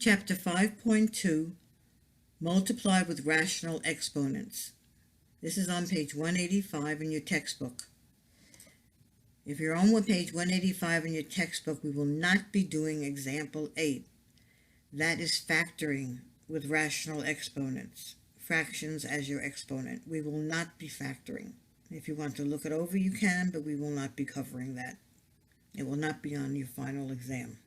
Chapter 5.2, Multiply with Rational Exponents. This is on page 185 in your textbook. If you're on page 185 in your textbook, we will not be doing example 8. That is factoring with rational exponents, fractions as your exponent. We will not be factoring. If you want to look it over, you can, but we will not be covering that. It will not be on your final exam.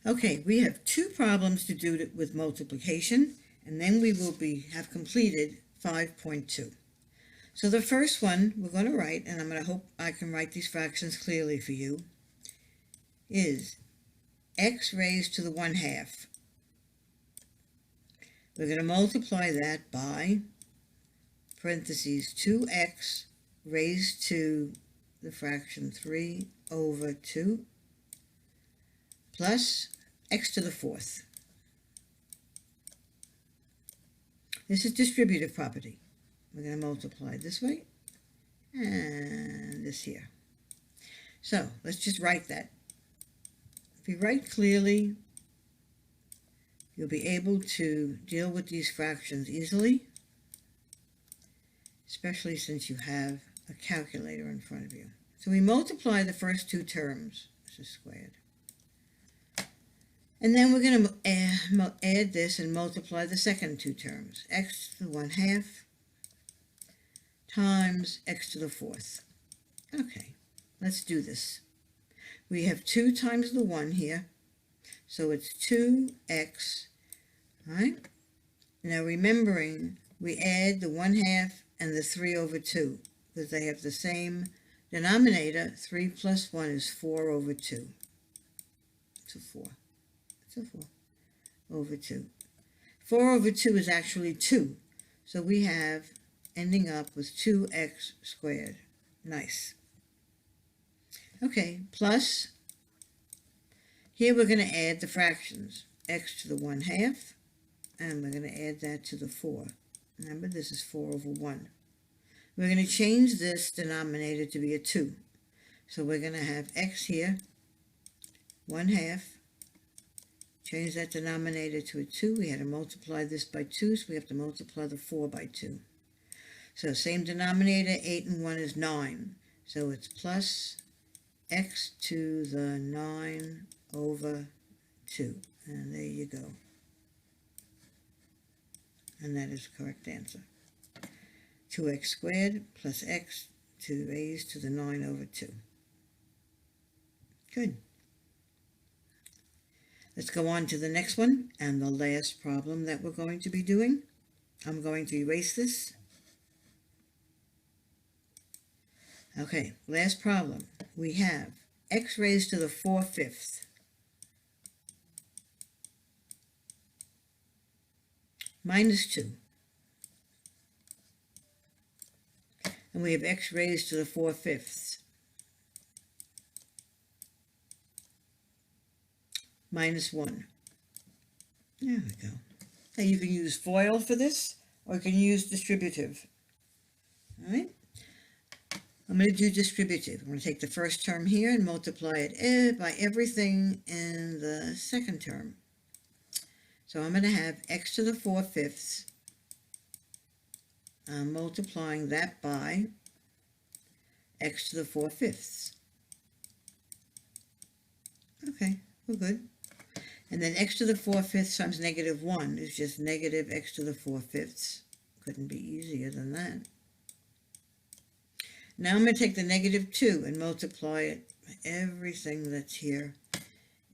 Okay, we have two problems to do with multiplication, and then we will have completed 5.2. So the first one we're going to write, and I'm going to hope I can write these fractions clearly for you, is x raised to the 1/2. We're going to multiply that by parentheses 2x raised to the fraction 3/2 plus x to the 4th. This is distributive property. We're going to multiply this way and this here. So let's just write that. If you write clearly, you'll be able to deal with these fractions easily, especially since you have a calculator in front of you. So we multiply the first two terms. This is squared. And then we're going to add this and multiply the second two terms. X to the 1/2 times x to the 4th. Okay, let's do this. We have 2 times the 1 here, so it's 2x, right? Now remembering, we add the 1/2 and the 3/2, because they have the same denominator. 3 plus 1 is 4/2. It's a 4. It's a 4/2. 4/2 is actually 2. So we have ending up with 2x squared. Nice. Okay, plus, here we're going to add the fractions. X to the 1/2, and we're going to add that to the 4. Remember, this is 4/1. We're going to change this denominator to be a 2. So we're going to have x here, 1/2. Change that denominator to a 2. We had to multiply this by 2, so we have to multiply the 4 by 2. So same denominator, 8 and 1 is 9. So it's plus x to the 9/2. And there you go. And that is the correct answer. 2x squared plus x to raise to the 9/2. Good. Let's go on to the next one and the last problem that we're going to be doing. I'm going to erase this. Okay, last problem. We have x raised to the 4/5 minus 2. And we have x raised to the 4/5 minus 1. There we go. Now you can use FOIL for this, or you can use distributive. All right? I'm going to do distributive. I'm going to take the first term here and multiply it by everything in the second term. So I'm going to have x to the 4/5. I'm multiplying that by x to the 4/5. Okay, we're good. And then x to the 4/5 times -1 is just negative x to the 4/5. Couldn't be easier than that. Now I'm going to take the -2 and multiply it by everything that's here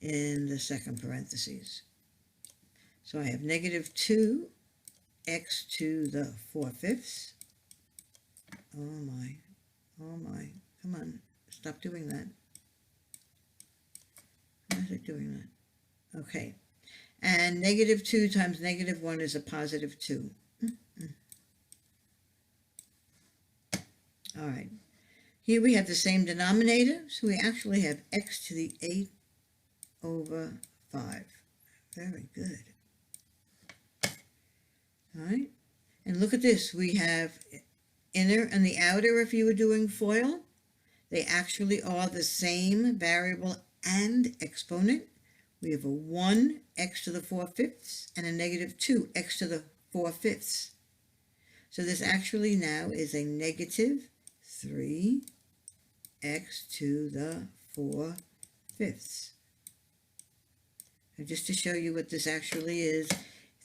in the second parentheses. So I have -2 x to the 4/5. Oh my, come on, stop doing that. Why is it doing that? Okay, and -2 times -1 is a +2. All right, here we have the same denominator, so we actually have x to the 8/5. Very good. All right, and look at this. We have inner and the outer. If you were doing FOIL, they actually are the same variable and exponent. We have a 1 x to the 4/5 and a negative 2 x to the 4/5. So this actually now is a negative 3 x to the 4/5. And just to show you what this actually is,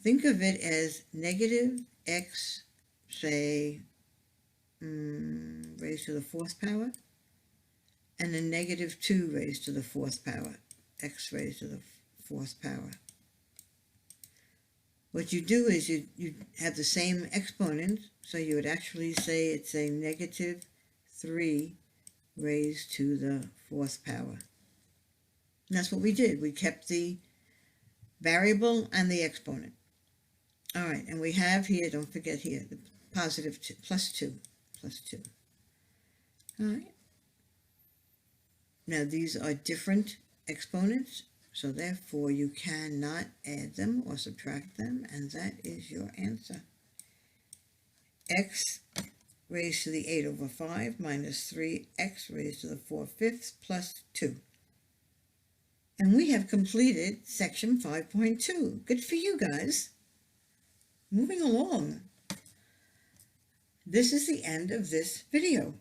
think of it as negative x, say, raised to the 4th power, and a negative 2 raised to the 4th power, x raised to the 4th power. What you do is you have the same exponent, so you would actually say it's a negative 3 raised to the 4th power. And that's what we did. We kept the variable and the exponent. All right, and we have here, don't forget here, the positive 2, plus 2. All right. Now these are different exponents, so therefore you cannot add them or subtract them, and that is your answer. X raised to the 8/5 minus 3x raised to the 4/5 plus 2. And we have completed section 5.2. Good for you guys. Moving along. This is the end of this video.